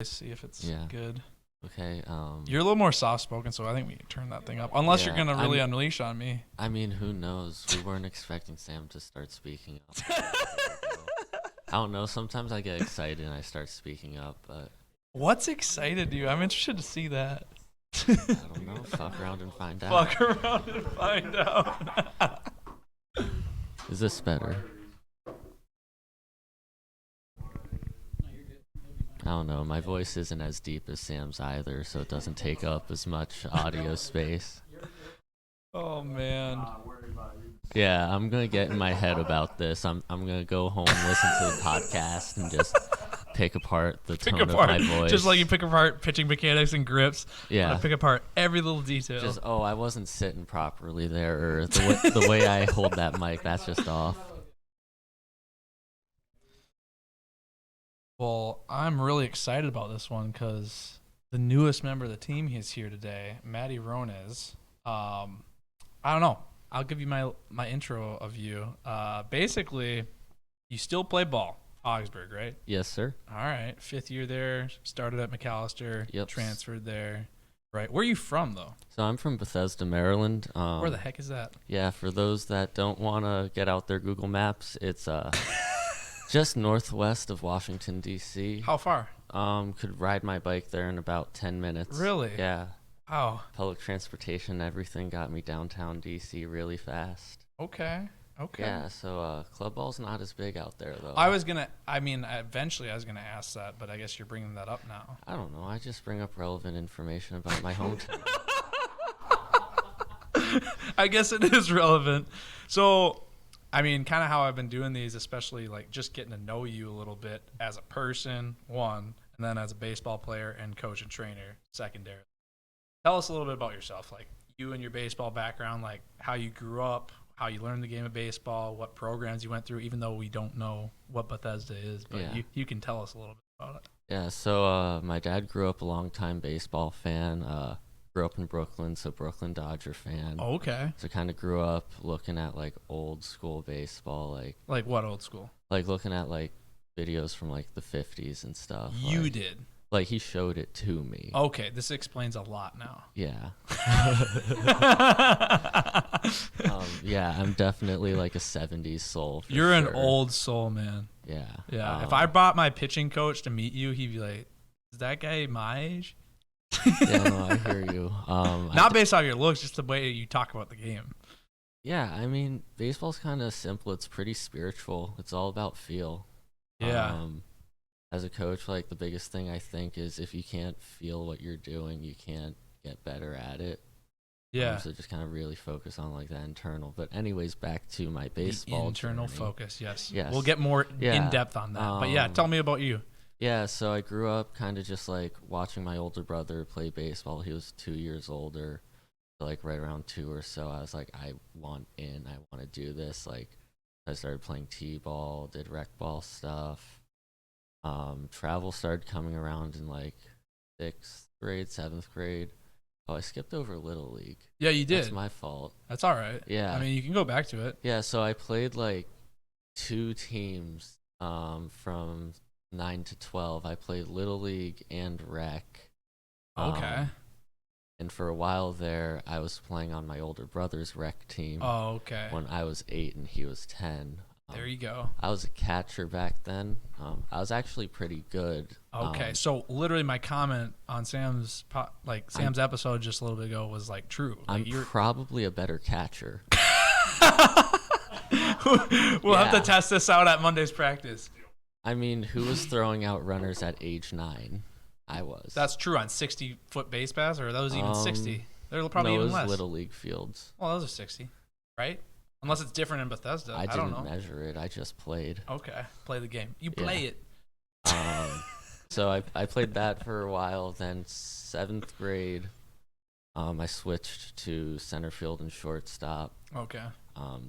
See if it's Yeah. good. Okay. You're a little more soft-spoken, so I think we can turn that thing up. Unless you're going to really unleash on me. I mean, who knows? We weren't expecting Sam to start speaking up. I don't know. Sometimes I get excited and I start speaking up, but What's excited you? I'm interested to see that. I don't know. Fuck around and find out. Fuck around and find out. Is this better? I don't know. My voice isn't as deep as Sam's either, so it doesn't take up as much audio space. Oh, man. Yeah, I'm gonna get in my head about this. I'm gonna go home, listen to the podcast, and just pick apart the tone of my voice. Just like you pick apart pitching mechanics and grips. Yeah. Pick apart every little detail. Just I wasn't sitting properly there, or the way I hold that mic, that's just off. Well, I'm really excited about this one because the newest member of the team is here today, Matty Rones. I don't know. I'll give you my intro of you. Basically, you still play ball, Augsburg, right? Yes, sir. All right. 5th year there. Started at McAllister. Yep. Transferred there. Right. Where are you from, though? So I'm from Bethesda, Maryland. Where the heck is that? Yeah, for those that don't want to get out their Google Maps, it's just northwest of Washington, D.C. How far? Could ride my bike there in about 10 minutes. Really? Yeah. Wow. Public transportation, everything got me downtown D.C. really fast. Okay. Yeah, so club ball's not as big out there, though. Eventually I was going to ask that, but I guess you're bringing that up now. I don't know. I just bring up relevant information about my hometown. I guess it is relevant. So, kind of how I've been doing these, especially like just getting to know you a little bit as a person, one, and then as a baseball player and coach and trainer, secondary. Tell us a little bit about yourself, like you and your baseball background, like how you grew up, how you learned the game of baseball, what programs you went through, even though we don't know what Bethesda is, but Yeah. you can tell us a little bit about it. Yeah, so my dad grew up a long-time baseball fan. Grew up in Brooklyn, so Brooklyn Dodger fan. Oh, okay. So kind of grew up looking at like old school baseball, like what old school? Like looking at like videos from like the 50s and stuff. You did. Like he showed it to me. Okay, this explains a lot now. Yeah. Yeah, I'm definitely like a 70s soul. You're sure. an old soul, man. Yeah. Yeah. If I brought my pitching coach to meet you, he'd be like, "Is that guy my age?" Yeah, no, I hear you. Not based on your looks, just the way you talk about the game. Yeah, baseball's kind of simple. It's pretty spiritual. It's all about feel. Yeah. As a coach, like the biggest thing I think is if you can't feel what you're doing, you can't get better at it. Yeah. So just kind of really focus on like that internal. But anyways, back to my baseball. The internal journey. Focus. Yes. Yes. We'll get more in depth on that. But yeah, tell me about you. Yeah, so I grew up kind of just like watching my older brother play baseball. He was 2 years older, so like right around 2 or so. I was like, I want to do this. Like, I started playing t-ball, did rec ball stuff. Travel started coming around in like 6th grade, 7th grade. Oh, I skipped over Little League. Yeah, you did. That's my fault. That's all right. Yeah. You can go back to it. Yeah, so I played like 2 teams from 9 to 12. I played Little League and rec. Okay. And for a while there, I was playing on my older brother's rec team. Oh, okay. When I was 8 and he was 10. There you go. I was a catcher back then. I was actually pretty good. Okay, so literally my comment on Sam's episode just a little bit ago was like true. Like I'm probably a better catcher. We'll have to test this out at Monday's practice. Who was throwing out runners at age 9? I was. That's true on 60-foot base paths, or those even 60? They're probably even less. Little league fields. Well, those are 60, right? Unless it's different in Bethesda. I don't know. didn't measure it. I just played. Okay. Play the game. You play it. So I played that for a while. Then 7th grade, I switched to center field and shortstop. Okay.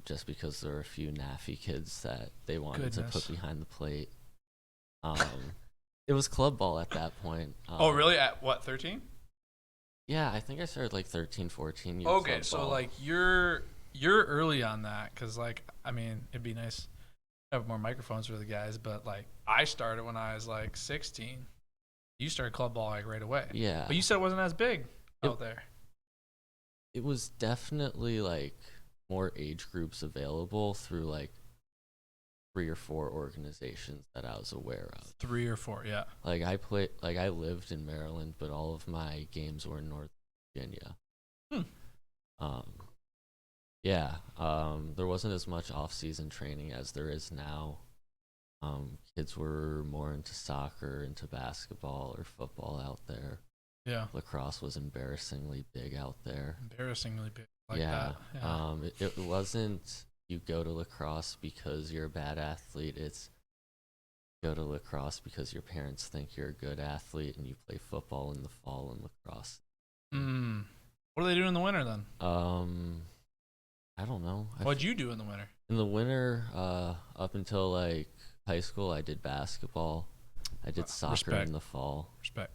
Just because there were a few naffy kids that they wanted to put behind the plate. It was club ball at that point. Oh, really? At what, 13? Yeah, I think I started like 13, 14 years. Okay, so like you're early on that because it'd be nice to have more microphones for the guys, but like I started when I was like 16. You started club ball like right away. Yeah. But you said it wasn't as big out there. It was definitely like more age groups available through like 3 or 4 organizations that I was aware of. 3 or 4, yeah. Like I lived in Maryland, but all of my games were in North Virginia. Yeah. There wasn't as much off-season training as there is now. Kids were more into soccer, into basketball or football out there. Yeah. Lacrosse was embarrassingly big out there. Embarrassingly big like yeah. that. Yeah. It wasn't you go to lacrosse because you're a bad athlete. It's go to lacrosse because your parents think you're a good athlete and you play football in the fall and lacrosse. What do they do in the winter then? I don't know. What'd you do in the winter? In the winter, up until like high school, I did basketball. I did soccer in the fall. Respect.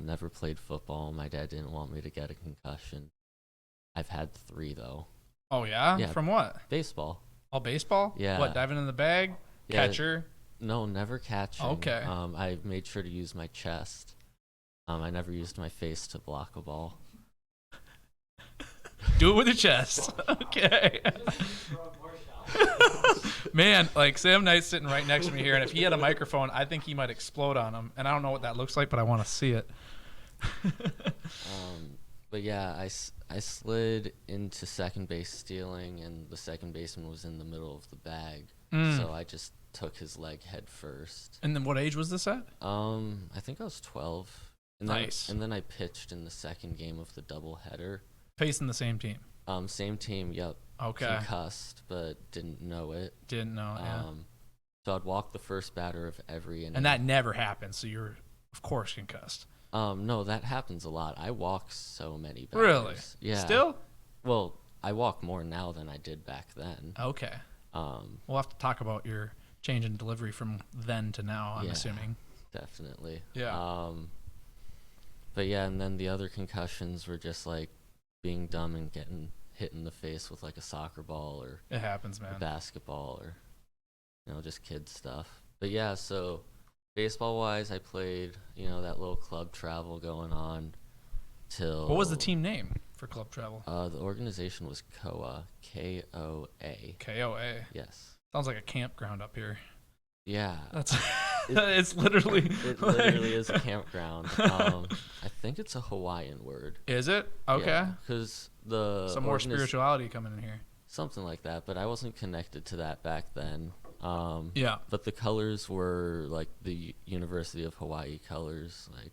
Never played football. My dad didn't want me to get a concussion. I've had 3 though. Oh yeah? Yeah. From what? Baseball. Oh, baseball? Yeah. What, diving in the bag? Yeah. Catcher? No, never catching. Okay. I made sure to use my chest. I never used my face to block a ball. Do it with your chest. Okay. Man, like Sam Knight's sitting right next to me here, and if he had a microphone, I think he might explode on him. And I don't know what that looks like, but I want to see it. But yeah, I slid into second base stealing, and the second baseman was in the middle of the bag. So I just took his leg head first. And then what age was this at? I think I was 12. And Nice. And then I pitched in the second game of the doubleheader. Facing the same team. Same team, yep. Okay. Concussed, but didn't know it. Didn't know, yeah. So I'd walk the first batter of every inning. And that never happened, so you're, of course, concussed. No, that happens a lot. I walk so many batters. Really? Yeah. Still? Well, I walk more now than I did back then. Okay. We'll have to talk about your change in delivery from then to now, I'm assuming. Definitely. Yeah. But yeah, and then the other concussions were just like being dumb and getting hit in the face with like a soccer ball or it happens, man. a basketball or just kid stuff. But yeah, so baseball wise, I played that little club travel going on till. What was the team name for club travel? The organization was KOA. KOA. KOA. Yes. Sounds like a campground up here. Yeah. That's it's literally. It literally is a campground. I think it's a Hawaiian word. Is it? Okay. Because some more spirituality coming in here. Something like that, but I wasn't connected to that back then. Yeah. But the colors were like the University of Hawaii colors, like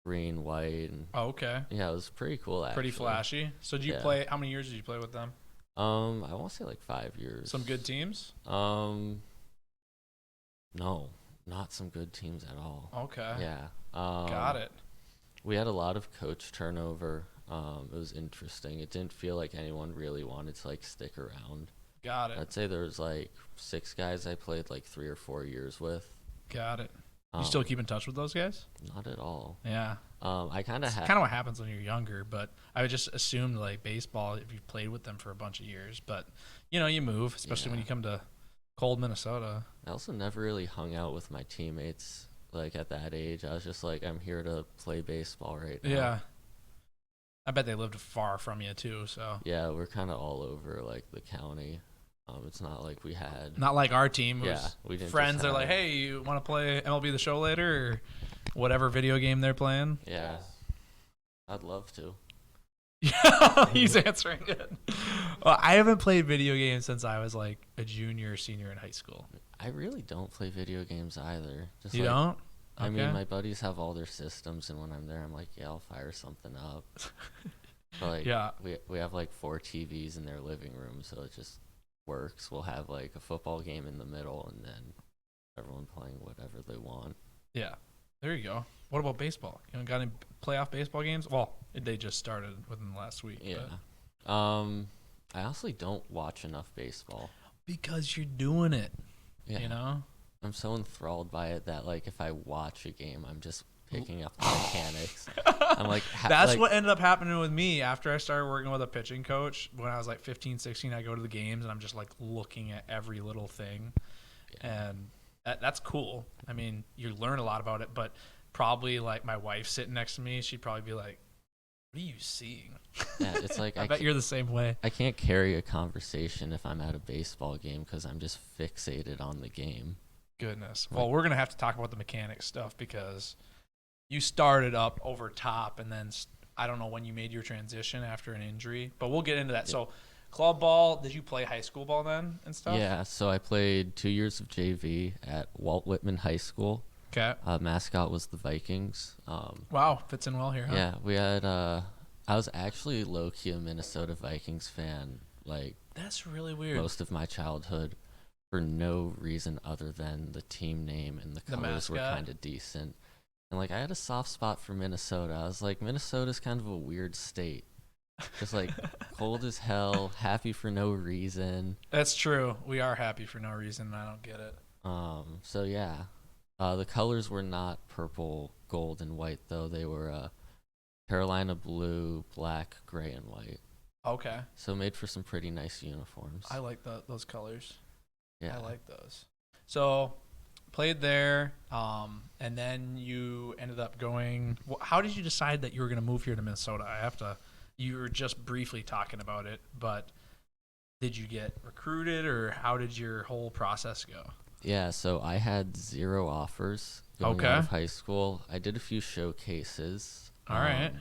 green, white, and okay. Yeah, it was pretty cool. Actually. Pretty flashy. So did you play? How many years did you play with them? I want to say like 5 years. Some good teams? No, not some good teams at all. Okay. Yeah. Got it. We had a lot of coach turnover. It was interesting. It didn't feel like anyone really wanted to like stick around. Got it. I'd say there was like 6 guys I played like 3 or 4 years with. Got it. You still keep in touch with those guys? Not at all. Yeah. I kind of kind of what happens when you're younger, but I would just assume like baseball if you played with them for a bunch of years, but you move, especially when you come to cold Minnesota. I also never really hung out with my teammates like at that age. I was just like, I'm here to play baseball right now. Yeah. I bet they lived far from you too, so. Yeah, we're kind of all over like the county. It's not like we had. Not like our team. We didn't. Friends are like, hey, you want to play MLB The Show later or whatever video game they're playing? Yeah, I'd love to. Yeah, he's answering it. Well, I haven't played video games since I was like a junior or senior in high school. I really don't play video games either. Just you don't? I mean, my buddies have all their systems, and when I'm there, I'm like, yeah, I'll fire something up. But like, we have like 4 TVs in their living room, so it just works. We'll have like a football game in the middle, and then everyone playing whatever they want. Yeah, there you go. What about baseball? You got any playoff baseball games? Well, they just started within the last week. Yeah. I honestly don't watch enough baseball because you're doing it. Yeah. I'm so enthralled by it that like if I watch a game, I'm just picking up the mechanics. I'm like that's what ended up happening with me after I started working with a pitching coach. When I was like 15, 16, I go to the games and I'm just like looking at every little thing. And that's cool. I mean, you learn a lot about it, but probably like my wife sitting next to me, she'd probably be like, "What are you seeing?" Yeah, it's like I bet you're the same way. I can't carry a conversation if I'm at a baseball game because I'm just fixated on the game. Goodness. Like, Well, we're gonna have to talk about the mechanics stuff because you started up over top, and then I don't know when you made your transition after an injury, but we'll get into that. Yeah. So, club ball. Did you play high school ball then and stuff? Yeah, so I played 2 years of JV at Walt Whitman High School. Okay. Mascot was the Vikings. Wow, fits in well here, huh? Yeah, we had. I was actually low key a Minnesota Vikings fan, like That's really weird. most of my childhood, for no reason other than the team name and the The colors were mascot? kind of decent. And like I had a soft spot for Minnesota. I was like, Minnesota's kind of a weird state. Just like cold as hell, happy for no reason. That's true. We are happy for no reason, and I don't get it. So yeah, the colors were not purple, gold, and white though. They were Carolina blue, black, gray, and white. Okay. So made for some pretty nice uniforms. I like those colors. Yeah. I like those. So, played there, and then you ended up going. How did you decide that you were going to move here to Minnesota? You were just briefly talking about it, but did you get recruited, or how did your whole process go? Yeah, so I had 0 offers going Okay. out of high school. I did a few showcases. All right.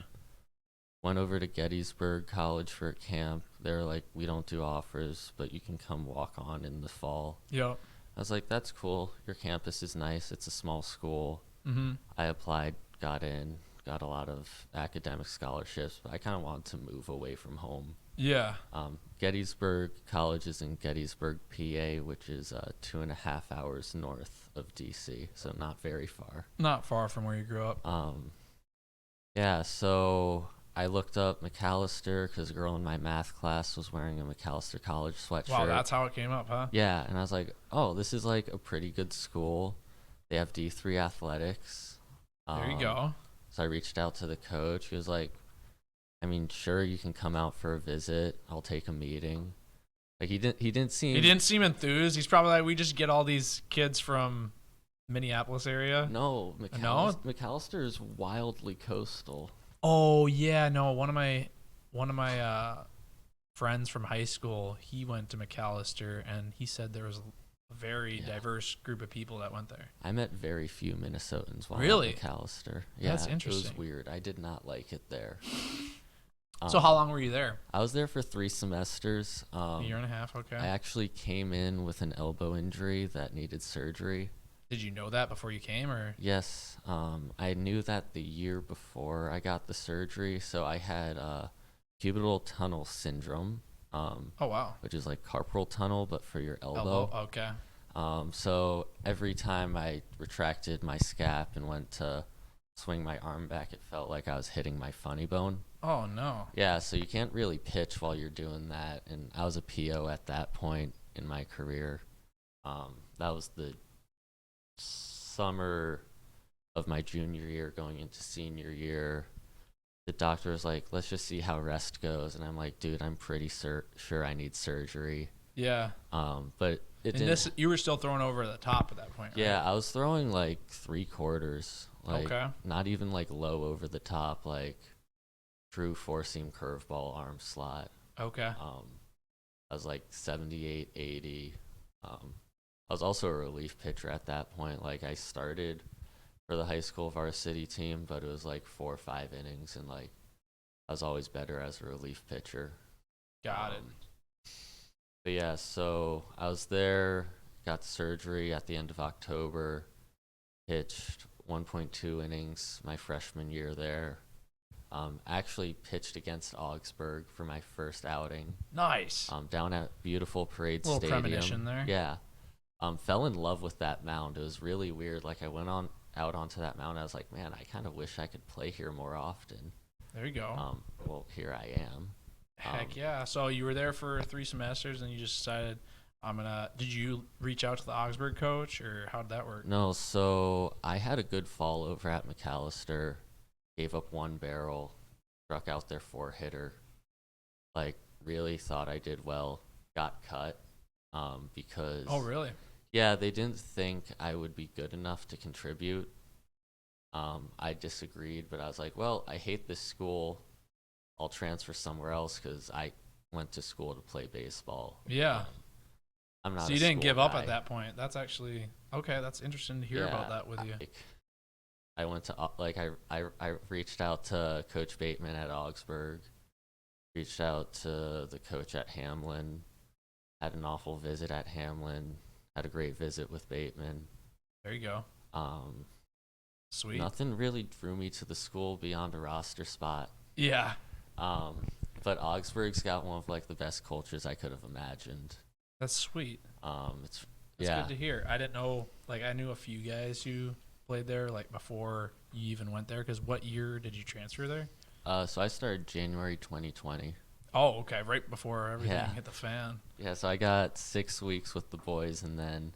Went over to Gettysburg College for a camp. They were like, we don't do offers, but you can come walk on in the fall. Yep. I was like, that's cool. Your campus is nice. It's a small school. Mm-hmm. I applied, got in, got a lot of academic scholarships, but I kind of wanted to move away from home. Yeah. Gettysburg College is in Gettysburg, PA, which is 2.5 hours north of DC, so not very far. Not far from where you grew up. Yeah, so I looked up McAllister because a girl in my math class was wearing a McAllister College sweatshirt. Wow, that's how it came up, huh? Yeah, and I was like, oh, this is like a pretty good school. They have D3 athletics. There you go. So I reached out to the coach. He was like, I mean, sure, you can come out for a visit. I'll take a meeting. Like he didn't seem enthused. He's probably like, we just get all these kids from Minneapolis area. No, McAllister is wildly coastal. Oh yeah, no. One of my friends from high school, he went to McAllister, and he said there was a very diverse group of people that went there. I met very few Minnesotans while Really? at McAllister. Yeah, That's interesting. It was weird. I did not like it there. So how long were you there? I was there for 3 semesters. A year and a half. Okay. I actually came in with an elbow injury that needed surgery. Did you know that before you came, or? Yes, I knew that the year before I got the surgery. So I had cubital tunnel syndrome. Oh wow. Which is like carpal tunnel, but for your elbow. Okay. So every time I retracted my scap and went to swing my arm back, it felt like I was hitting my funny bone. Oh no. Yeah, so you can't really pitch while you're doing that. And I was a PO at that point in my career. That was the summer of my junior year going into senior year. The doctor was like, let's just see how rest goes. And I'm like, dude, I'm pretty sure I need surgery. Yeah. But it didn't. You were still throwing over the top at that point, right? Yeah, I was throwing like 3/4. Like, okay. Not even like low over the top, like true 4-seam curveball arm slot. Okay. I was like 78, 80. I was also a relief pitcher at that point. Like I started for the high school varsity team, but it was like 4 or 5 innings, and like I was always better as a relief pitcher. Got it. But yeah, so I was there, got surgery at the end of October, pitched 1.2 innings my freshman year there. Actually pitched against Augsburg for my first outing. Nice. Down at beautiful Parade Little Stadium. premonition there. Yeah. Fell in love with that mound. It was really weird. Like I went out onto that mound. I was like, man, I kind of wish I could play here more often. There you go. Well, here I am. Heck yeah. So you were there for 3 semesters, and you just decided, did you reach out to the Augsburg coach, or how did that work? No, so I had a good fall over at McAllister. Gave up 1 barrel, struck out their 4-hitter. Like, really thought I did well. Got cut because... Oh, really? Yeah, they didn't think I would be good enough to contribute. I disagreed, but I was like, well, I hate this school. I'll transfer somewhere else because I went to school to play baseball. Yeah. I'm not. So a you didn't school give up guy. at that point. That's actually okay. That's interesting to hear about that with you. I went to I reached out to Coach Bateman at Augsburg, reached out to the coach at Hamlin, had an awful visit at Hamlin, had a great visit with Bateman. There you go. Sweet. Nothing really drew me to the school beyond a roster spot. Yeah. But Augsburg's got one of like the best cultures I could have imagined. That's sweet. It's That's good to hear. I didn't know. Like, I knew a few guys who played there, like before you even went there. Because what year did you transfer there? So I started January 2020. Oh, okay, right before everything Yeah. hit the fan. Yeah, so I got 6 weeks with the boys, and then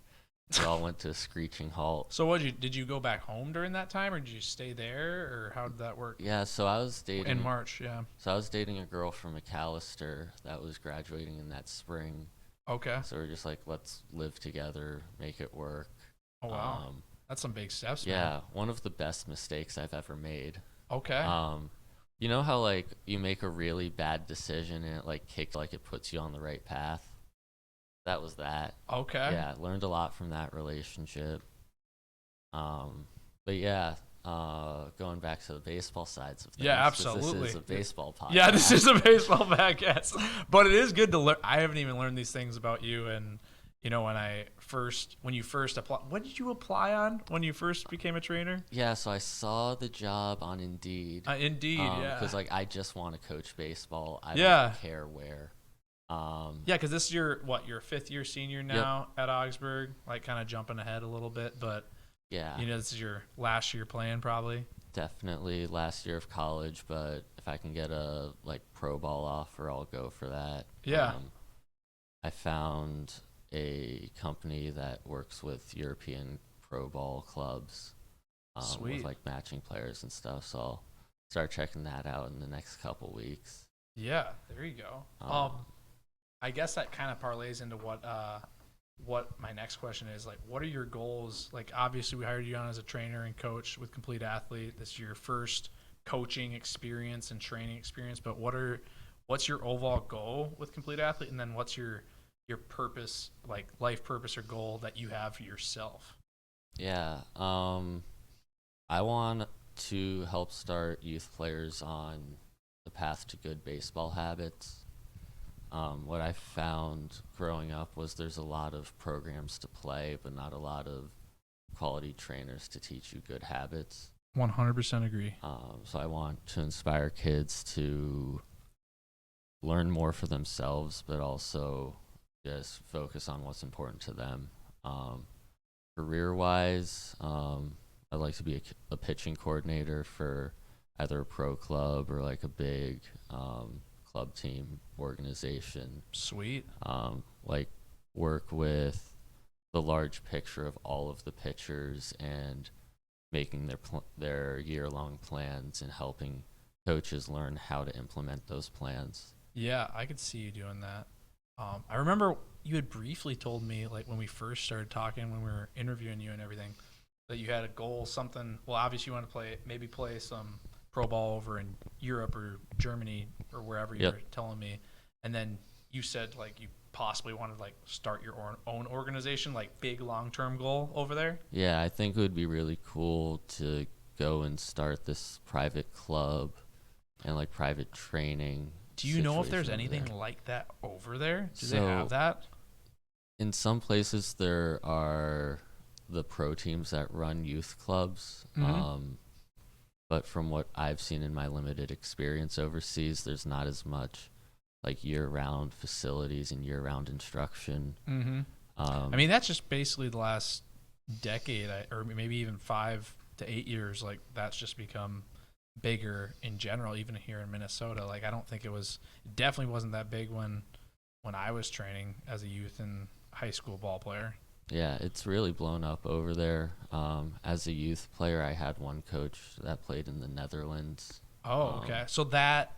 we all went to a screeching halt. So did you go back home during that time, or did you stay there, or how did that work? Yeah, so I was dating In March, yeah. So I was dating a girl from McAllister that was graduating in that spring. Okay. So we're just like, let's live together, make it work. Oh wow, that's some big steps. Yeah, Man. one of the best mistakes I've ever made. Okay. You know how like you make a really bad decision and it like kicks, like it puts you on the right path? That was that. Okay. Yeah, learned a lot from that relationship. But yeah, going back to the baseball sides of things. Yeah, absolutely. This is a baseball podcast. Yeah, this is a baseball podcast, but it is good to learn. I haven't even learned these things about you, and you know, when you first apply, what did you apply on when you first became a trainer? Yeah, so I saw the job on Indeed. Indeed, yeah. Because like I just want to coach baseball. I Yeah. don't care where. Yeah, because this is your fifth year senior now at Augsburg. Like kind of jumping ahead a little bit, but Yeah, you know, this is your last year playing probably. definitely last year of college. But if I can get a like pro ball offer, I'll go for that. Yeah. I found a company that works with European pro ball clubs, Sweet. with like matching players and stuff. So I'll start checking that out in the next couple weeks. Yeah, there you go. I guess that kind of parlays into what my next question is. Like, what are your goals? Like, obviously, we hired you on as a trainer and coach with Complete Athlete. This is your first coaching experience and training experience. But what's your overall goal with Complete Athlete? And then what's your purpose, like life purpose or goal that you have for yourself? Yeah, I want to help start youth players on the path to good baseball habits. What I found growing up was there's a lot of programs to play, but not a lot of quality trainers to teach you good habits. 100% agree. So I want to inspire kids to learn more for themselves, but also just focus on what's important to them. Career-wise, I'd like to be a pitching coordinator for either a pro club or like a big club team organization. Sweet. Like work with the large picture of all of the pitchers and making their year-long plans and helping coaches learn how to implement those plans. Yeah, I could see you doing that. I remember you had briefly told me, like when we first started talking, when we were interviewing you and everything, that you had a goal, something. Well, obviously you want to play some pro ball over in Europe or Germany or wherever you were telling me, and then you said like you possibly wanted to like start your own organization, like big long-term goal over there. Yeah, I think it would be really cool to go and start this private club and like private training. Do you know if there's situation over anything there. like that over there? Do they So- have that? In some places, there are the pro teams that run youth clubs. Mhm. But from what I've seen in my limited experience overseas, there's not as much like year-round facilities and year-round instruction. Mm-hmm. I mean, that's just basically the last decade, or maybe even 5 to 8 years. Like that's just become bigger in general, even here in Minnesota. Like I don't think it definitely wasn't that big when I was training as a youth and high school ball player. Yeah, it's really blown up over there. As a youth player, I had one coach that played in the Netherlands. Oh, okay. So that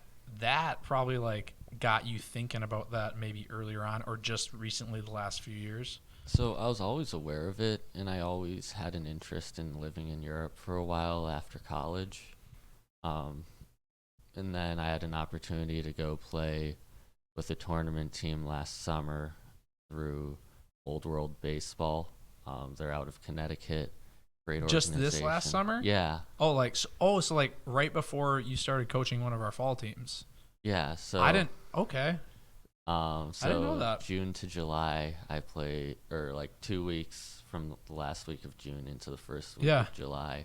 probably like got you thinking about that maybe earlier on, or just recently the last few years? So I was always aware of it, and I always had an interest in living in Europe for a while after college. Um, and then I had an opportunity to go play with a tournament team last summer through Old World Baseball. They're out of Connecticut. Great Just organization. this last summer? Yeah, Oh, so like right before you started coaching one of our fall teams. yeah. So I didn't. Okay. So I didn't know that. June to July, I played, or like 2 weeks from the last week of June into the first week Yeah. of July.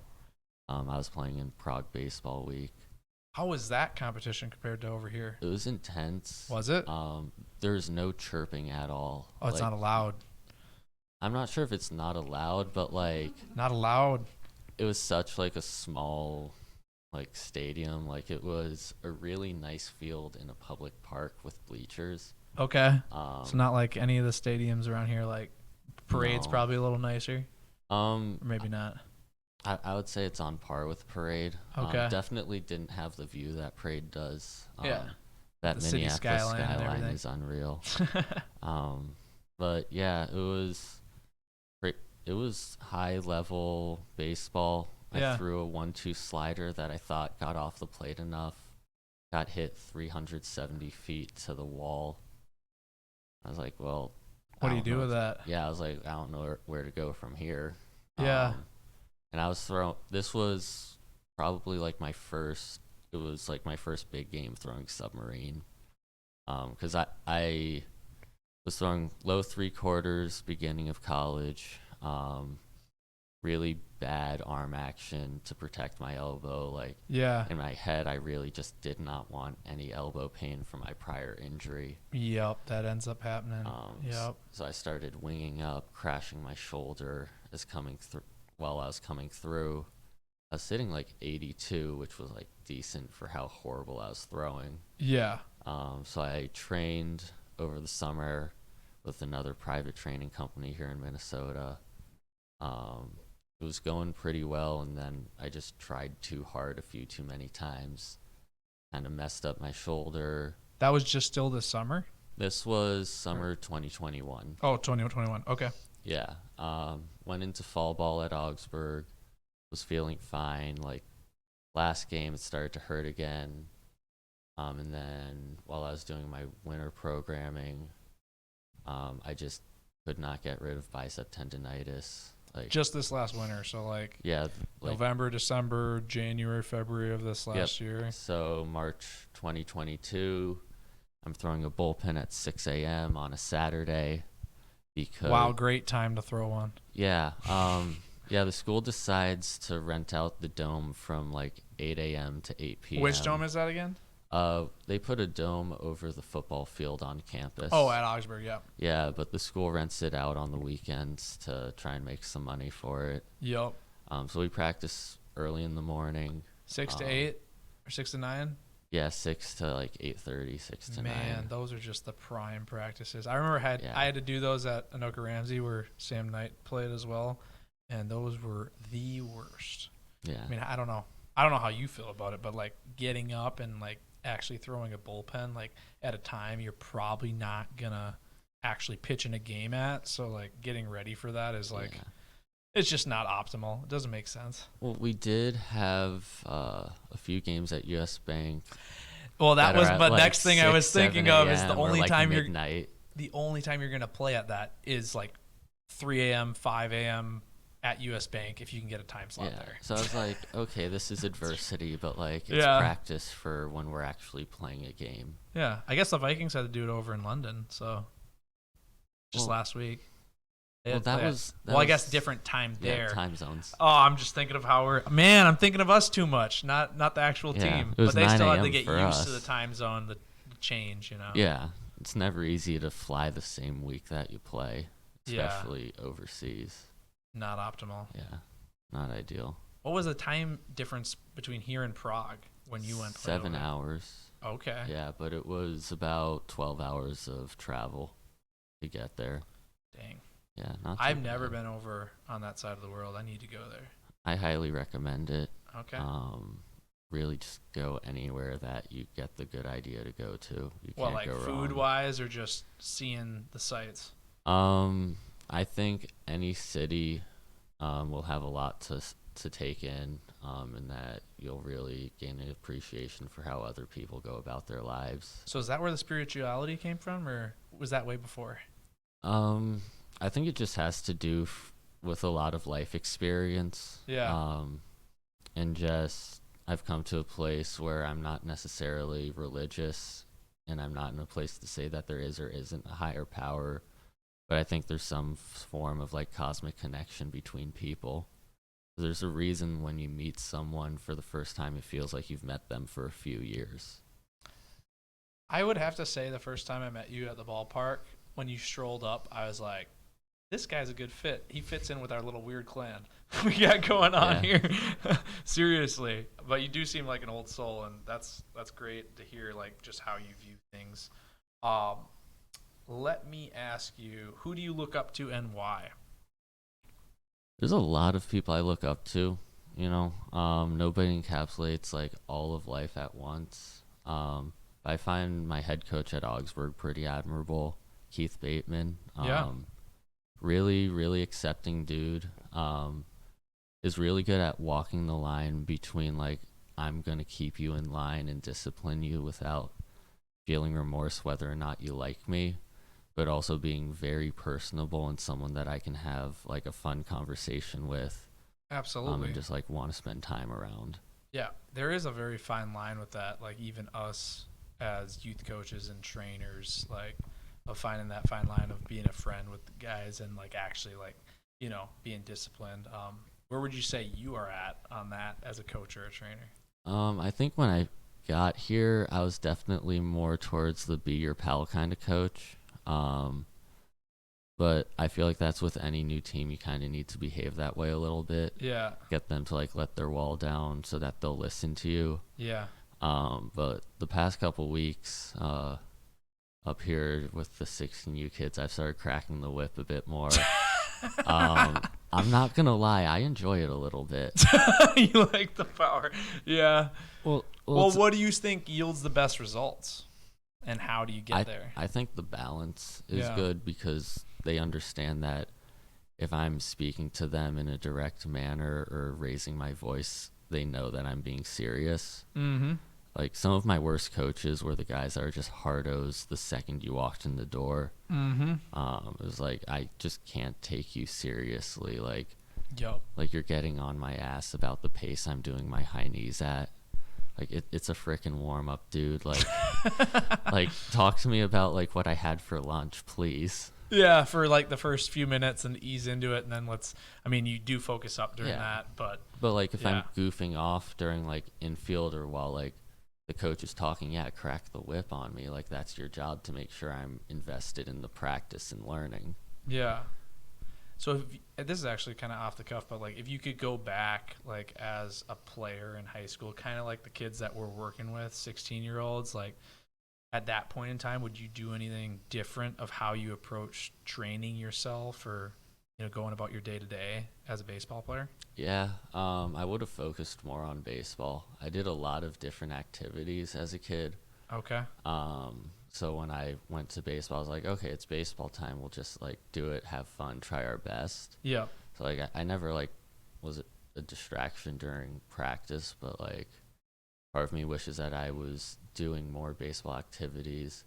I was playing in Prague Baseball Week. How was that competition compared to over here? It was intense. Was it? There's no chirping at all. Oh, it's not allowed. I'm not sure if it's not allowed, but like Not allowed. it was such like a small like stadium. Like it was a really nice field in a public park with bleachers. Okay. So not like any of the stadiums around here. Like Parade's No. probably a little nicer. Or Um, maybe not. I would say it's on par with Parade. Okay. Definitely didn't have the view that Parade does. Yeah. That The city Minneapolis skyline and skyline everything. is unreal. But yeah, it was great. It was high level baseball. Yeah. I threw a 1-2 slider that I thought got off the plate enough. Got hit 370 feet to the wall. I was like, well, What do I you don't do know with that? Yeah, I was like, I don't know where to go from here. Yeah. And I was throwing. This was probably like my first. It was like my first big game throwing submarine. Because I was throwing low 3/4 beginning of college. Really bad arm action to protect my elbow. Like Yeah. in my head, I really just did not want any elbow pain from my prior injury. Yep. That ends up happening. Yep. So I started winging up, crashing my shoulder as coming through. While I was coming through, I was sitting like 82, which was like decent for how horrible I was throwing. Yeah. So I trained over the summer with another private training company here in Minnesota. It was going pretty well, and then I just tried too hard a few too many times. Kind of messed up my shoulder. That was just still this summer? This was summer 2021. Oh, 2021. Okay. Yeah. Went into fall ball at Augsburg. Was feeling fine. Like last game, it started to hurt again. And then while I was doing my winter programming, I just could not get rid of bicep tendonitis. Like Just this last winter. So like yeah, like November, December, January, February of this last year. so March 2022, I'm throwing a bullpen at 6 a.m. on a Saturday because Wow, great time to throw one. yeah, yeah, the school decides to rent out the dome from like 8 a.m. to 8 p.m. Which dome is that again? They put a dome over the football field on campus. Oh, at Augsburg, yeah. Yeah, but the school rents it out on the weekends to try and make some money for it. Yep. So we practice early in the morning. 6 to 8 or 6 to 9? Yeah, 6 to like 8:30, 6 to 9. Man, those are just the prime practices. I remember Yeah. I had to do those at Anoka Ramsey where Sam Knight played as well, and those were the worst. Yeah. I mean, I don't know how you feel about it, but like getting up and like actually throwing a bullpen like at a time you're probably not gonna actually pitch in a game at, so like getting ready for that is like it's just not optimal. It doesn't make sense. Well, we did have a few games at US Bank. Well, that was are at, but like, next thing I was 6, 7 thinking of is the a.m. or, only like, time midnight. the only time you're going to play at that is like 3 a.m., 5 a.m. at US Bank if you can get a time slot there. So I was like, okay, this is adversity, but like it's Yeah. practice for when we're actually playing a game. Yeah, I guess the Vikings had to do it over in London, so just Well- last week. They Well, had to that play was it. that well, I was- guess different time Yeah, there. time zones. Oh, I'm just thinking of how I'm thinking of us too much, not the actual Yeah, team. it was But they still 9 had to a.m. get for used to us. the time zone, the change, you know. Yeah, it's never easy to fly the same week that you play, Yeah. especially overseas. Not optimal. Yeah, not ideal. What was the time difference between here and Prague when you went? 7 over? hours. Okay. Yeah, but it was about 12 hours of travel to get there. Dang. Yeah, not too I've never bad. been over on that side of the world. I need to go there. I highly recommend it. Okay. really just go anywhere that you get the good idea to go to. You Well, can't like go food wrong. wise, or just seeing the sights? I think any city will have a lot to take in, and that you'll really gain an appreciation for how other people go about their lives. So is that where the spirituality came from, or was that way before? Um, I think it just has to do with a lot of life experience. Yeah. And just I've come to a place where I'm not necessarily religious, and I'm not in a place to say that there is or isn't a higher power, but I think there's some form of like cosmic connection between people. There's a reason when you meet someone for the first time, it feels like you've met them for a few years. I would have to say the first time I met you at the ballpark, when you strolled up, I was like, this guy's a good fit. He fits in with our little weird clan we got going on Yeah. here. Seriously. But you do seem like an old soul, and that's great to hear, like, just how you view things. Um, Let me ask you, who do you look up to and why? There's a lot of people I look up to. Nobody encapsulates like all of life at once. I find my head coach at Augsburg pretty admirable, Keith Bateman. Yeah. Really, really accepting dude. Is really good at walking the line between like I'm gonna keep you in line and discipline you without feeling remorse whether or not you like me, but also being very personable and someone that I can have like a fun conversation with, Absolutely. and just like want to spend time around. Yeah, there is a very fine line with that. Like, even us as youth coaches and trainers, like, of finding that fine line of being a friend with the guys and like actually like, being disciplined. Where would you say you are at on that as a coach or a trainer? I think when I got here, I was definitely more towards the be your pal kind of coach. But I feel like that's with any new team. You kind of need to behave that way a little bit. Yeah, Get them to like let their wall down so that they'll listen to you. yeah. But the past couple weeks, up here with the 16U kids, I've started cracking the whip a bit more. I'm not gonna lie, I enjoy it a little bit. You like the power. Yeah. Well, It's- what do you think yields the best results? And how do you get there? I think the balance is Yeah. good because they understand that if I'm speaking to them in a direct manner or raising my voice, they know that I'm being serious. Mm-hmm. Like some of my worst coaches were the guys that are just hardos the second you walked in the door. Mm-hmm. It was like I just can't take you seriously. Yup. Like you're getting on my ass about the pace I'm doing my high knees at. Like it's a frickin' warm up, dude. Like like talk to me about like what I had for lunch, please. Yeah, for like the first few minutes and ease into it, and then you do focus up during Yeah. that, but But like if Yeah. I'm goofing off during like infield or while like the coach is talking, yeah, crack the whip on me. Like that's your job to make sure I'm invested in the practice and learning. yeah. So this is actually kind of off the cuff, but like if you could go back like as a player in high school, kind of like the kids that we're working with, 16-year-olds, like at that point in time, would you do anything different of how you approach training yourself or going about your day to day as a baseball player? Yeah, I would have focused more on baseball. I did a lot of different activities as a kid. Okay. So when I went to baseball, I was like, okay, it's baseball time. We'll just like do it, have fun, try our best. Yeah. So like I never like was a distraction during practice, but like part of me wishes that I was doing more baseball activities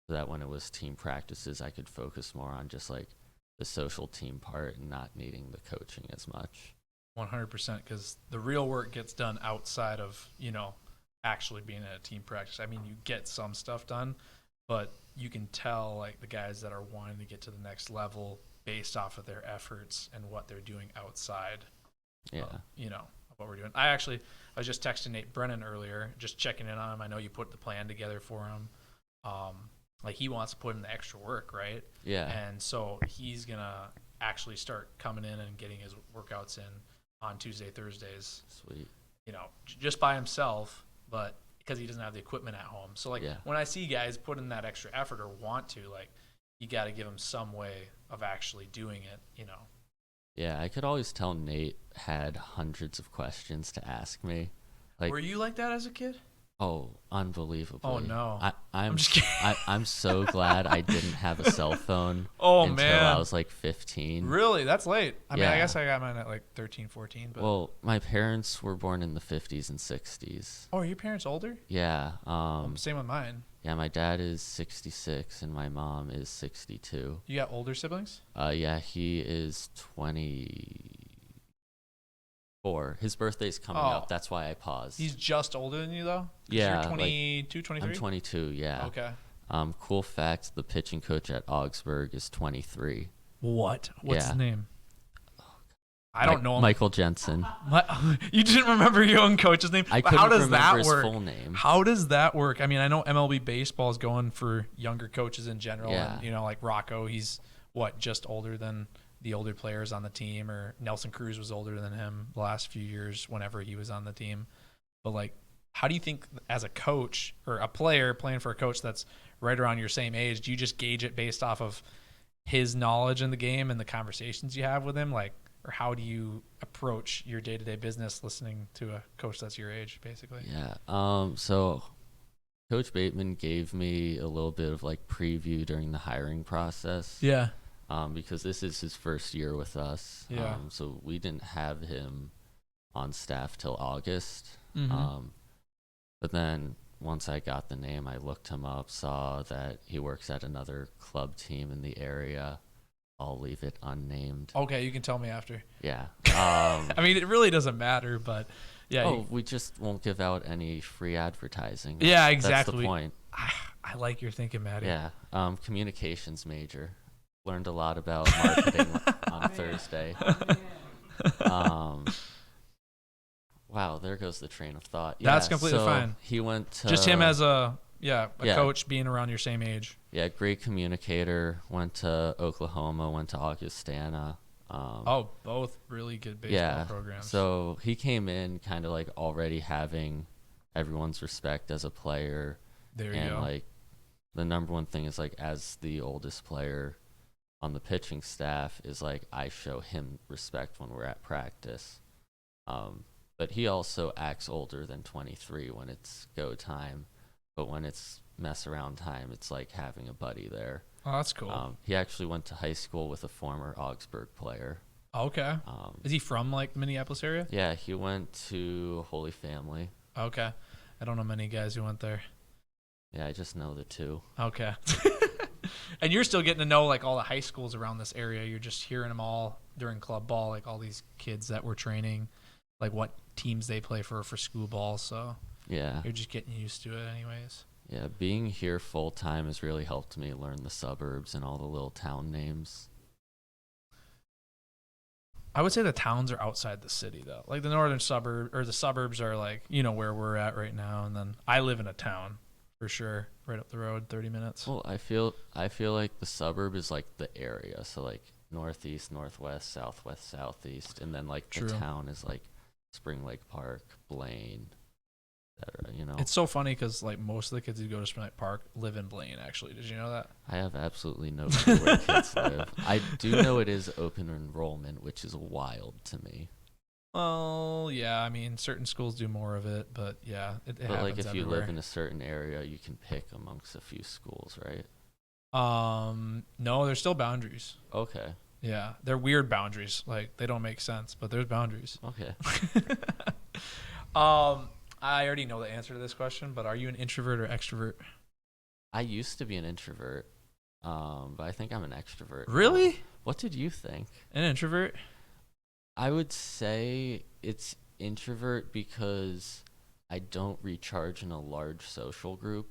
so that when it was team practices, I could focus more on just like the social team part and not needing the coaching as much. 100%, because the real work gets done outside of actually being at a team practice. I mean, you get some stuff done, but you can tell like the guys that are wanting to get to the next level based off of their efforts and what they're doing outside Yeah. of, what we're doing. I was just texting Nate Brennan earlier, just checking in on him. I know you put the plan together for him. Like he wants to put in the extra work, right? Yeah. And so he's gonna actually start coming in and getting his workouts in on Tuesday, Thursdays, Sweet. just by himself, but because he doesn't have the equipment at home. So like Yeah. when I see guys put in that extra effort or want to, like you got to give them some way of actually doing it, Yeah, I could always tell Nate had hundreds of questions to ask me. Like, were you like that as a kid? oh, unbelievably. Oh no. I'm just kidding. I'm so glad I didn't have a cell phone Oh until man. I was like 15. Really? That's late. I mean, I Yeah. guess I got mine at like 13, 14. But Well, my parents were born in the 50s and 60s. oh, are your parents older? Yeah. Same with mine. Yeah, my dad is 66 and my mom is 62. You got older siblings? Yeah, he is 24. His birthday's coming Oh. up. That's why I paused. He's just older than you though? 'Cause Yeah, You're like, 22, 23? I'm 22, yeah. Okay. Cool fact, the pitching coach at Augsburg is 23. What? What's Yeah. his name? I don't know him. Michael Jensen. You didn't remember your own coach's name? I But couldn't how does remember that his work? full name. How does that work? I mean, I know MLB baseball is going for younger coaches in general. Yeah. And, you know, like Rocco, he's just older than the older players on the team, or Nelson Cruz was older than him the last few years whenever he was on the team. But like, how do you think as a coach or a player playing for a coach that's right around your same age, do you just gauge it based off of his knowledge in the game and the conversations you have with him? Like, or how do you approach your day-to-day business listening to a coach that's your age, basically? Yeah. So Coach Bateman gave me a little bit of like preview during the hiring process. Yeah. Because this is his first year with us. Yeah. So we didn't have him on staff till August. Mhm. But then once I got the name, I looked him up, saw that he works at another club team in the area. I'll leave it unnamed. Okay, you can tell me after. Yeah. I mean, it really doesn't matter, but yeah. Oh, we just won't give out any free advertising. Yeah, That's exactly. the point. I like your thinking, Matty. Yeah. Communications major. Learned a lot about marketing on Thursday. Wow, there goes the train of thought. Yeah, That's completely so fine. He went to Just him as a Yeah. coach being around your same age. Yeah, great communicator. Went to Oklahoma, went to Augustana. Oh, both really good baseball programs. So he came in kind of like already having everyone's respect as a player. There you and go. like the number one thing is like as the oldest player on the pitching staff is like I show him respect when we're at practice. But he also acts older than 23 when it's go time. But when it's mess around time, it's like having a buddy there. Oh, that's cool. He actually went to high school with a former Augsburg player. Okay. Is he from like the Minneapolis area? Yeah, he went to Holy Family. Okay. I don't know many guys who went there. Yeah, I just know the two. Okay. And you're still getting to know like all the high schools around this area. You're just hearing them all during club ball, like all these kids that were training, like what teams they play for school ball. So Yeah. you're just getting used to it anyways. Yeah, being here full time has really helped me learn the suburbs and all the little town names. I would say the towns are outside the city though. Like the northern suburb or the suburbs are like, you know, where we're at right now. And then I live in a town for sure, right up the road, 30 minutes. Well, I feel like the suburb is like the area. So like northeast, northwest, southwest, southeast, and then like the True. town is like Spring Lake Park, Blaine, etc. You know. It's so funny because like most of the kids who go to Spring Lake Park live in Blaine. Actually, did you know that? I have absolutely no clue where kids live. I do know it is open enrollment, which is wild to me. Well, yeah. I mean, certain schools do more of it, but yeah, it But happens like if you everywhere. live in a certain area, you can pick amongst a few schools, right? No, there's still boundaries. Okay. Yeah, they're weird boundaries. Like they don't make sense, but there's boundaries. Okay. I already know the answer to this question, but are you an introvert or extrovert? I used to be an introvert, but I think I'm an extrovert. Really? What did you think? An introvert? I would say it's introvert because I don't recharge in a large social group.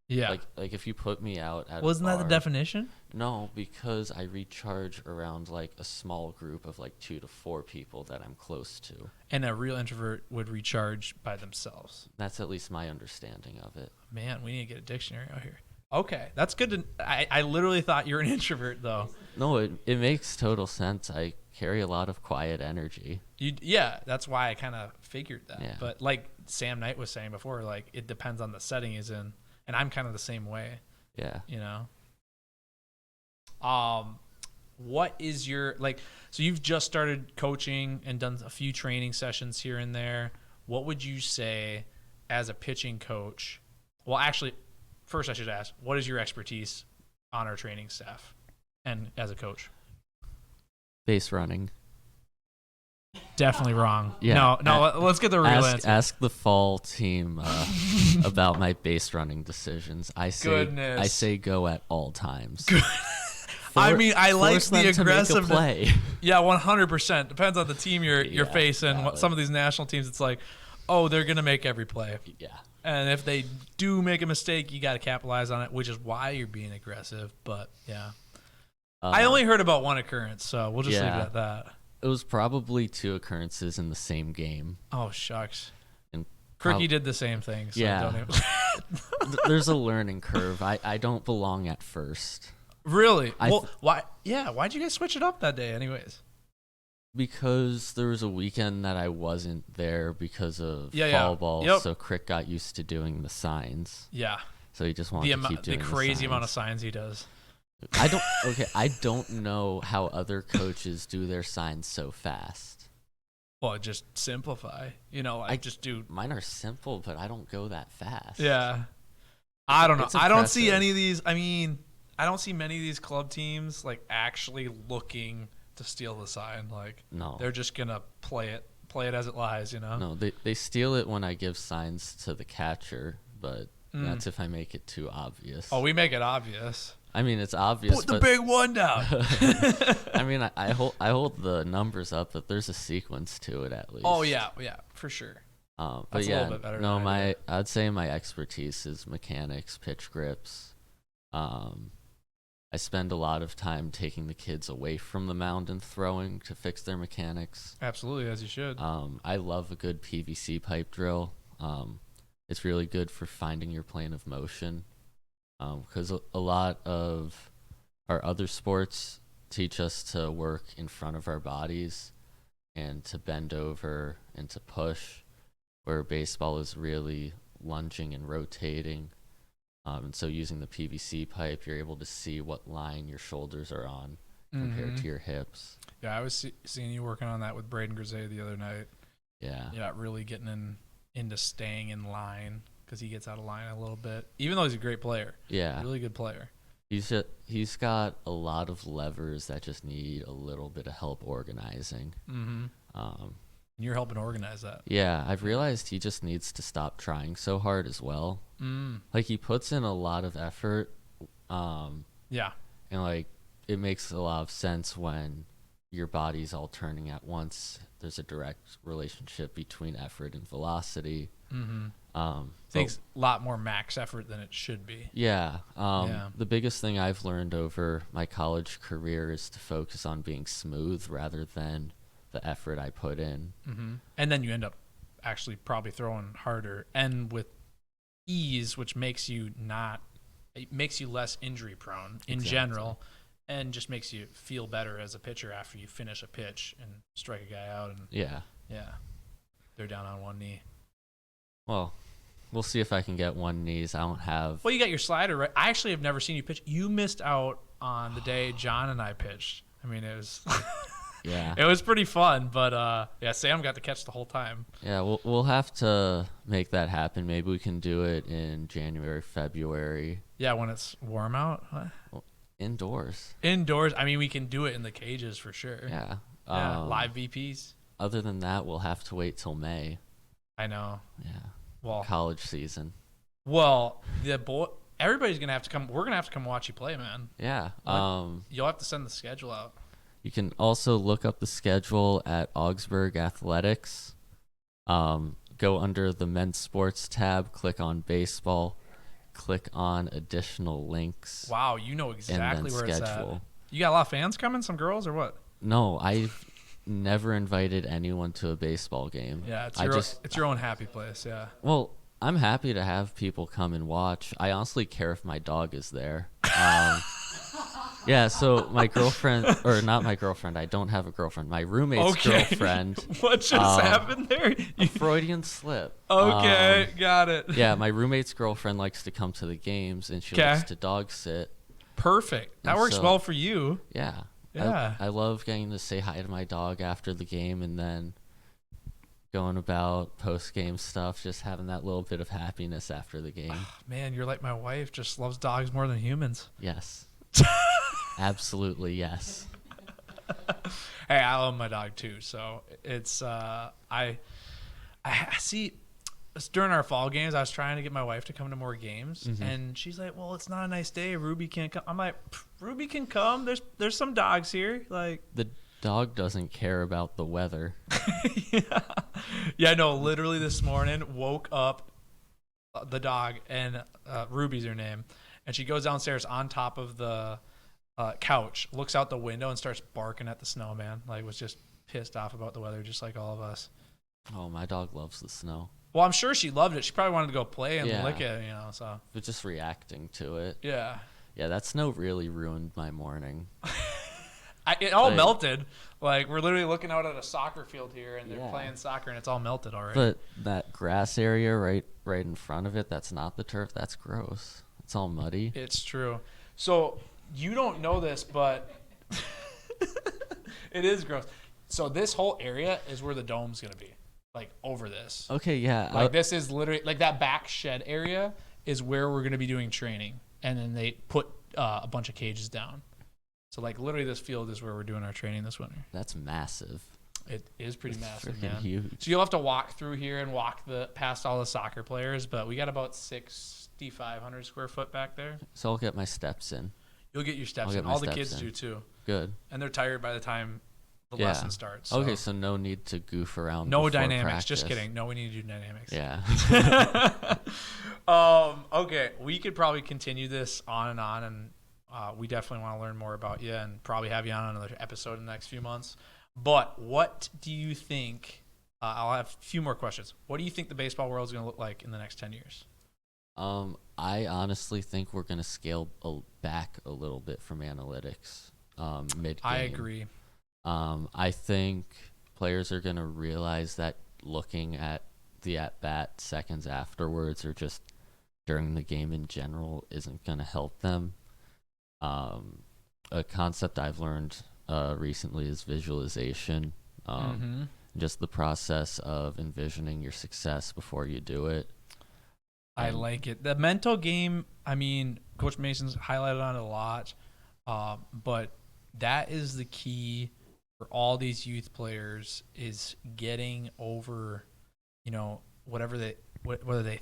Yeah. Like if you put me out at Wasn't a that bar, the definition? No, because I recharge around like a small group of like 2 to 4 people that I'm close to. And a real introvert would recharge by themselves. That's at least my understanding of it. Man, we need to get a dictionary out here. Okay, that's good to. I literally thought you were an introvert though. No, it makes total sense. I carry a lot of quiet energy. Yeah, that's why I kind of figured that. Yeah. But like Sam Knight was saying before, like it depends on the setting he's in, and I'm kind of the same way. Yeah. You know. What is your like? So you've just started coaching and done a few training sessions here and there. what would you say as a pitching coach? Well, actually, first I should ask, what is your expertise on our training staff and as a coach? Base running. Definitely wrong. Yeah. No. Let's get the real answer. Ask the fall team about my base running decisions. I say go at all times. I mean, I like the aggressive play. Yeah, 100%. Depends on the team you're facing. Some of these national teams, it's like, oh, they're gonna make every play. Yeah. And if they do make a mistake, you got to capitalize on it, which is why you're being aggressive. But yeah, I only heard about one occurrence, so we'll just leave it at that. It was probably 2 occurrences in the same game. Oh shucks. And Cricky did the same thing. So yeah. Don't even There's a learning curve. I don't belong at first. Really? Why? Yeah. Why'd you guys switch it up that day, anyways? Because there was a weekend that I wasn't there because of fall ball, so Crick got used to doing the signs. Yeah. So he just wanted to keep doing the crazy amount of signs he does. I don't know how other coaches do their signs so fast. Well, just simplify. I just do. Mine are simple, but I don't go that fast. Yeah. I don't know. I don't see any of these. I mean, I don't see many of these club teams like actually looking to steal the sign. Like, no, they're just gonna play it as it lies. No, they steal it when I give signs to the catcher, but that's if I make it too obvious. Oh, we make it obvious. I mean, it's obvious. Put the big one down. I mean, I hold the numbers up, but there's a sequence to it at least. Oh yeah, for sure. But that's a little bit better than I'd say my expertise is mechanics, pitch grips. I spend a lot of time taking the kids away from the mound and throwing to fix their mechanics. Absolutely, as you should. I love a good PVC pipe drill. It's really good for finding your plane of motion. Because a lot of our other sports teach us to work in front of our bodies and to bend over and to push, where baseball is really lunging and rotating. And so using the PVC pipe, you're able to see what line your shoulders are on compared to your hips. Yeah, I was seeing you working on that with Braden Grisey the other night. Yeah. Yeah, really getting into staying in line. Because he gets out of line a little bit, even though he's a great player. Yeah, really good player. He's got a lot of levers that just need a little bit of help organizing. And you're helping organize that. Yeah, I've realized he just needs to stop trying so hard as well. Like, he puts in a lot of effort. Yeah, and like, it makes a lot of sense when your body's all turning at once. There's a direct relationship between effort and velocity. Takes a lot more max effort than it should be. Yeah. The biggest thing I've learned over my college career is to focus on being smooth rather than the effort I put in. And then you end up actually probably throwing harder and with ease, which makes you less injury prone in general, and just makes you feel better as a pitcher after you finish a pitch and strike a guy out. And yeah, they're down on one knee. Well, we'll see if I can get one knees. I don't have. Well, you got your slider right. I actually have never seen you pitch. You missed out on the day John and I pitched. I mean, it was. Yeah. It was pretty fun, but Sam got to catch the whole time. Yeah, we'll have to make that happen. Maybe we can do it in January, February. Yeah, when it's warm out. What? Well, indoors. Indoors. I mean, we can do it in the cages for sure. Yeah. Live VPs. Other than that, we'll have to wait till May. I know. Yeah. Well, college season. Well, everybody's gonna have to come. We're gonna have to come watch you play, man. Yeah. You'll have to send the schedule out. You can also look up the schedule at Augsburg Athletics. Go under the men's sports tab, click on baseball, click on additional links. Wow, you know exactly where schedule. It's at. You got a lot of fans coming, some girls or what? No, I've never invited anyone to a baseball game. Yeah, it's your own happy place, yeah. Well, I'm happy to have people come and watch. I honestly care if my dog is there. Yeah, so my girlfriend, or not my girlfriend, I don't have a girlfriend. My roommate's girlfriend. What just happened there? A Freudian slip. Okay, got it. Yeah, my roommate's girlfriend likes to come to the games, and she likes to dog sit. Perfect. That works well for you. Yeah. Yeah. I love getting to say hi to my dog after the game and then going about post-game stuff, just having that little bit of happiness after the game. Man, you're like my wife, just loves dogs more than humans. Yes. Absolutely, yes. Hey, I love my dog too. So it's I see. During our fall games, I was trying to get my wife to come to more games, and she's like, "Well, it's not a nice day. Ruby can't come." I'm like, "Ruby can come. There's some dogs here." Like The dog doesn't care about the weather. yeah, no. Literally this morning, woke up the dog, and Ruby's her name, and she goes downstairs on top of the couch, looks out the window, and starts barking at the snowman. Like was just pissed off about the weather, just like all of us. Oh, my dog loves the snow. Well, I'm sure she loved it. She probably wanted to go play and Yeah. lick it, so. But just reacting to it. Yeah. Yeah, that snow really ruined my morning. It all melted. Like, we're literally looking out at a soccer field here, and they're Yeah. playing soccer, and it's all melted already. But that grass area right in front of it, that's not the turf. That's gross. It's all muddy. It's true. So, you don't know this, but it is gross. So, this whole area is where the dome's going to be. Like, over this. Okay, yeah. Like, this is literally, like, that back shed area is where we're going to be doing training. And then they put a bunch of cages down. So, like, literally this field is where we're doing our training this winter. That's massive. It is pretty It's massive, freaking man. huge. So you'll have to walk through here and walk past all the soccer players, but we got about 6,500 square foot back there. So I'll get my steps in. You'll get your steps I'll get in. my All the steps kids in. do too. Good. And they're tired by the time the Yeah. lesson starts. Okay, so no need to goof around. no before dynamics. Just practice. kidding. No, we need to do dynamics. Yeah. Okay, we could probably continue this on, and we definitely want to learn more about you and probably have you on another episode in the next few months. But what do you think? I'll have a few more questions. What do you think the baseball world is going to look like in the next 10 years? I honestly think we're going to scale back a little bit from analytics mid-game. I agree. I think players are going to realize that looking at the at-bat seconds afterwards or just during the game in general isn't going to help them. A concept I've learned recently is visualization. Just the process of envisioning your success before you do it. I like it. The mental game, I mean, Coach Mason's highlighted on it a lot, but that is the key for all these youth players is getting over, whether they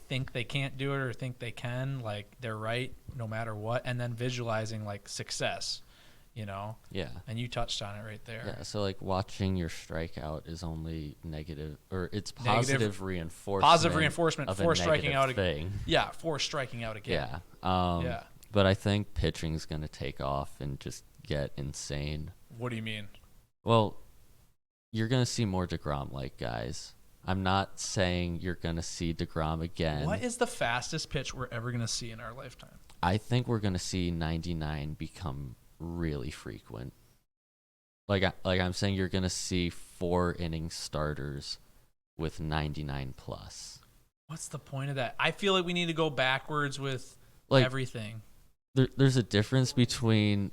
think they can't do it or think they can, like they're right no matter what, and then visualizing like success, Yeah. And you touched on it right there. Yeah, so like watching your strikeout is only negative, or it's positive reinforcement. Positive reinforcement of for a striking out thing. Yeah, for striking out again. Yeah. Yeah. But I think pitching's going to take off and just get insane. What do you mean? Well, you're going to see more DeGrom-like guys. I'm not saying you're going to see DeGrom again. What is the fastest pitch we're ever going to see in our lifetime? I think we're going to see 99 become really frequent. Like I'm saying, you're going to see 4-inning starters with 99 plus. What's the point of that? I feel like we need to go backwards with everything. There's a difference between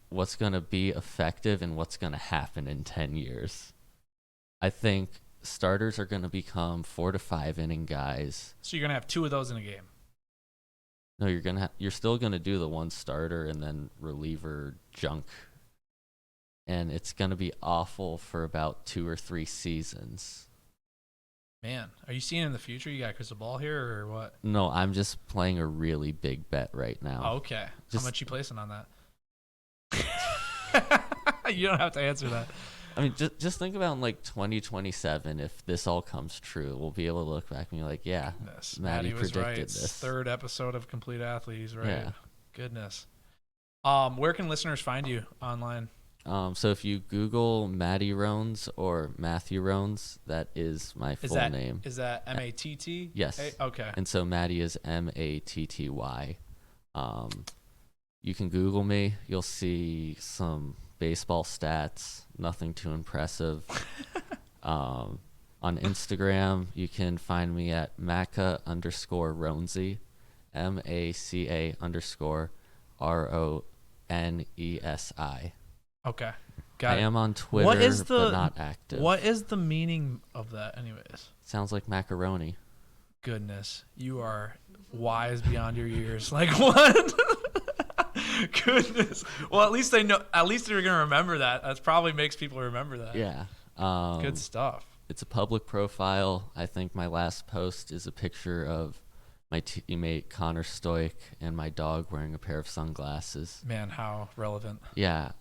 what's going to be effective and what's going to happen in 10 years. I think starters are going to become 4 to 5 inning guys. So you're going to have 2 of those in a game. No, you're still going to do the one starter and then reliever junk. And it's going to be awful for about 2 or 3 seasons. Man, are you seeing in the future? You got a crystal ball here or what? No, I'm just playing a really big bet right now. Oh, okay. How much you placing on that? You don't have to answer that. I mean, just think about in like 2027, if this all comes true, we'll be able to look back and be like, yeah, Goodness. Matty was predicted right. this. 3rd episode of Complete Athlete. He's right. Yeah. Goodness. Where can listeners find you online? So if you Google Matty Roans or Matthew Roans, that is my full name. Is that M-A-T-T? Yes. Okay. And so Matty is M-A-T-T-Y. You can Google me. You'll see some baseball stats, nothing too impressive. On Instagram, you can find me at Maca_Ronesi, MACA_RONESI. Okay. Got I it. am on Twitter, What is but the not active. What is the meaning of that, anyways? Sounds like macaroni. Goodness, you are wise beyond your years. Like what? Goodness. Well, at least they know. At least they're gonna remember that. That probably makes people remember that. Yeah. Good stuff. It's a public profile. I think my last post is a picture of my teammate Connor Stoic and my dog wearing a pair of sunglasses. Man, how relevant. Yeah.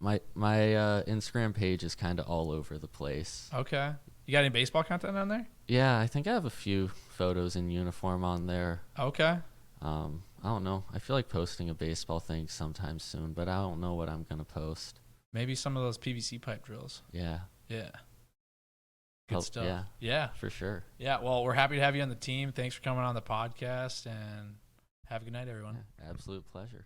My Instagram page is kind of all over the place. Okay. You got any baseball content on there? Yeah, I think I have a few photos in uniform on there. Okay. I don't know. I feel like posting a baseball thing sometime soon, but I don't know what I'm gonna post. Maybe some of those PVC pipe drills. Yeah. Yeah. Good stuff. Yeah, Yeah. for sure. Yeah. Well, we're happy to have you on the team. Thanks for coming on the podcast, and have a good night, everyone. Yeah, absolute pleasure.